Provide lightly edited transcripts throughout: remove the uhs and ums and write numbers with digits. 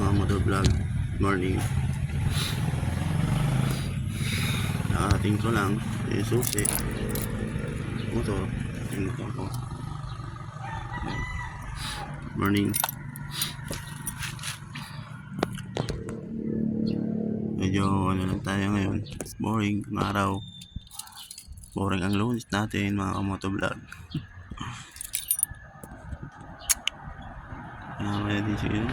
mga motovlog. Morning. Nakating ko lang yung susi motor. Yung motor ko. Morning. Medyo ano lang tayo ngayon, boring ang araw, boring ang lunes natin mga motovlog. Kaya din siguro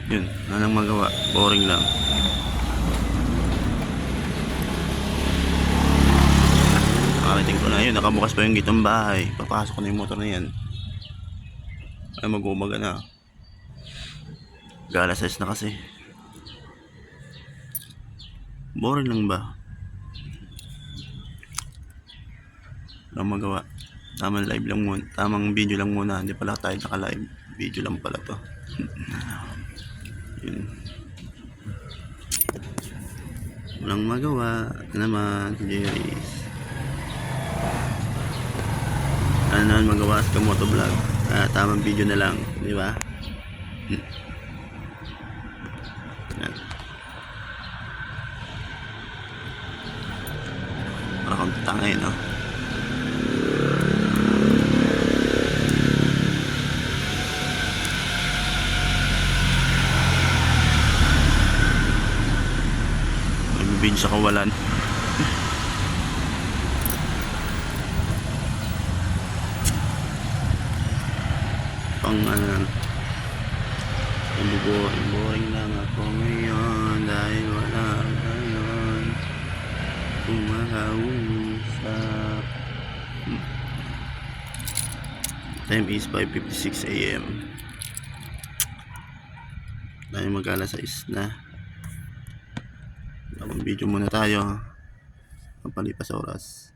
yun, anong magawa, boring lang. Nakarating ko na yun, nakabukas pa yung gitong bahay, papasok ko na yung motor na yan. Ay mag-umaga na, galas 6 na kasi. Boring lang ba? Anong magawa, tamang live lang muna, tamang video lang muna, hindi pala tayo naka live, video lang pala to. Yun. Walang magawa naman si Jerry's. Ano naman magawa sa motovlog, tamang video na lang, di ba? Yan. Para kang tangay, no? Bin sa kawalan. Pang boring lang ako ngayon dahil wala ngayon kumakausap. Time is 5:56 AM. Dahil mag-alas 6 na. Video muna tayo palipas oras.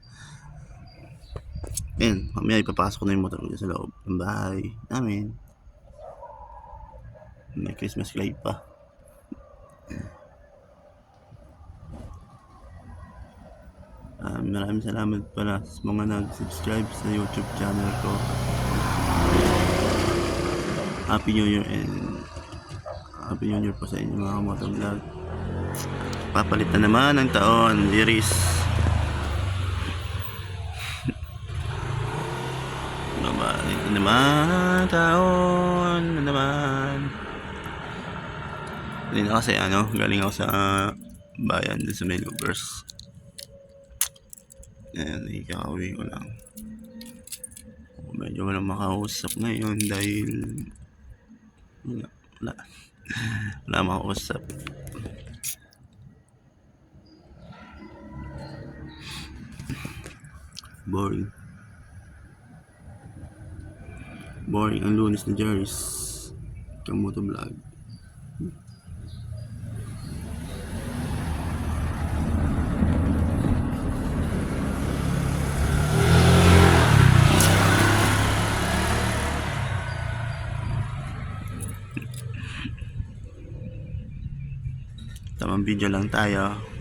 Ayan, mamaya ipapasok ko na yung motor ko sa loob ng bahay namin. May Christmas light pa. Maraming salamat pala sa mga nag-subscribe sa YouTube channel ko. Happy New Year and Happy New Year po sa inyo mga motovlog. Papalit na naman ang taon, Iris. Papalit na naman taon na naman. Hindi na kasi galing ako sa bayan dun sa Melubers. Ayan, ikakauwi ko lang. Medyo walang makausap ngayon dahil wala makausap. Boring ang lunes ni Jerry's motovlog. Tamang video lang tayo.